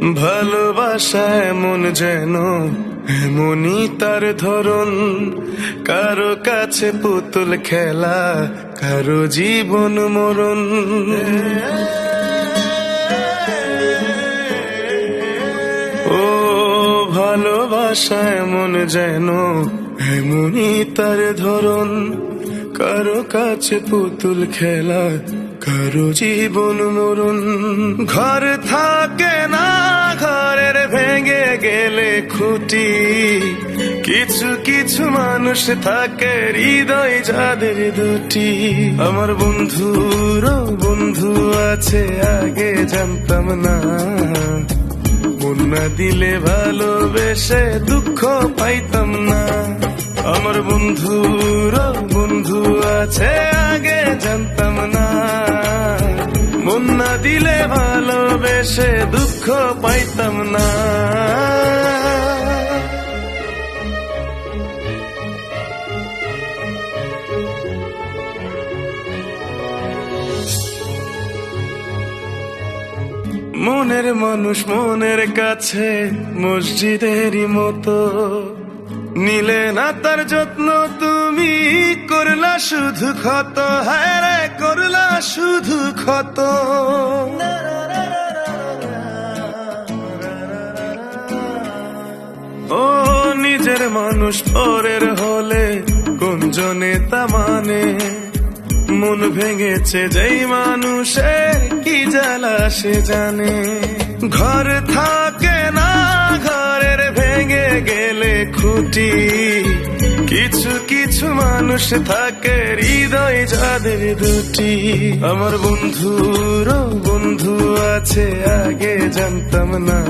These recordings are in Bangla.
ভালোবাসা এমন যেন এমনই তার ধরন, কারো কাছে পুতুল খেলা, কারো জীবন মরণ। ও ভালোবাসা এমন যেন এমনই তার ধরন, কারো কাছে পুতুল খেলা, কারো জীবন মরণ। ঘর থাকে না, ঘরের ভেঙে গেলে খুঁটি, কিছু কিছু মানুষ থাকে হৃদয় যাদের দুটি। আমার বন্ধুর বন্ধু আছে আগে জানতাম না, মন না দিলে ভালোবেসে দুঃখ পাইতাম না। আমার বন্ধুর বন্ধু আছে আগে জানতাম না, মন না দিলে ভালোবেসে দুঃখ পাইতাম না। মনের মানুষ মনের কাছে মসজিদেরই মতো, নিলে না তার যত্ন তুমি, করলা শুধু ক্ষত। হায় রে করলা শুধু ক্ষত। ও নিজের মানুষ পরের হলে কোন জনে তা মানে, মন ভেঙেছে যেই মানুষে কি জ্বালা সে জানে। ঘর থাকে না, ঘরের ভেঙে গেলে খুঁটি, কিছু কিছু মানুষ থাকে হৃদয় যাদের দুটি। আমার বন্ধুর বন্ধু আছে আগে জানতাম না,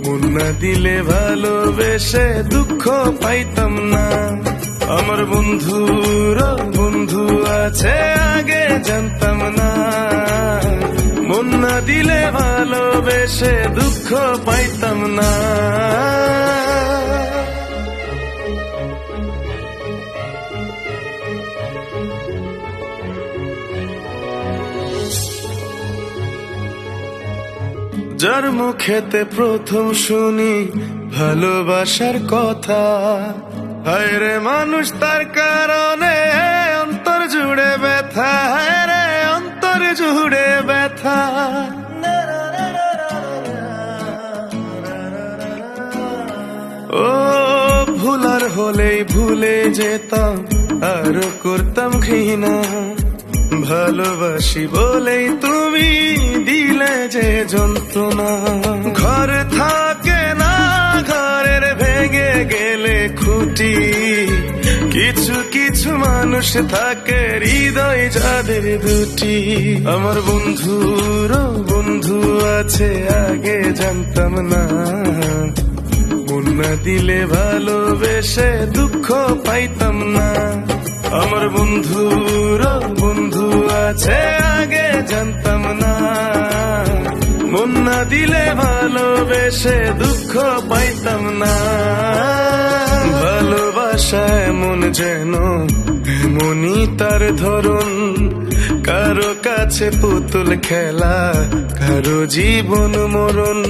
মন না দিলে ভালোবেসে দুঃখ পাইতাম না। আমার বন্ধুর বন্ধু আছে আগে জানতাম না, মন না দিলে ভালোবেসে দুঃখ পাইতাম না। যার মুখেতে প্রথম শুনি ভালোবাসার কথা, হায় রে মানুষ তার কারণে অন্তর জুড়ে ব্যথা। হায় রে অন্তর জুড়ে ব্যথা। ও ভুলার হলেই ভুলে যেতাম, আর করতাম ঘৃণা। ভালোবাসি বলেই তুমি দিলে যে যন্ত্রণা। ঘর থাকে না, ঘরের ভেঙে গেলে খুঁটি, কিছু কিছু মানুষ থাকে হৃদয় যাদের দুটি। আমার বন্ধুর বন্ধু আছে আগে জানতাম না, মন না দিলে ভালোবেসে দুঃখ পাইতাম না। আমার বন্ধুর বন্ধু আছে আগে জানতাম না, মন না দিলে ভালোবেসে দুঃখ পাইতাম না। ভালোবাসা এমন যেন এমনই তার ধরন, কারো কাছে পুতুল খেলা, কারো জীবন মরণ।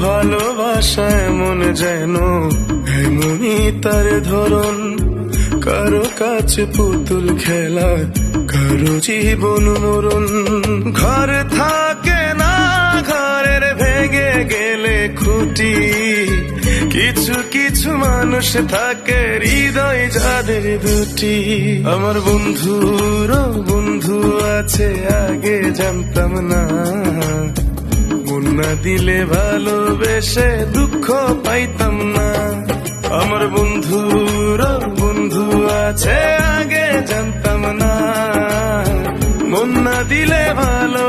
ভালোবাসা এমন যেন এমনই তার ধরন, কারো কাছে পুতুল খেলা, কারো জীবন মরণ। ঘর থাকে না, ঘরের ভেঙে গেলে খুঁটি, কিছু কিছু মানুষ থাকে হৃদয় যাদের দুটি। আমার বন্ধুর বন্ধু আছে আগে জানতাম না, মন না দিলে ভালোবেসে দুঃখ পাইতাম না। আমার বন্ধুর বন্ধু আছে আগে জানতাম না, মন না দিলে ভালো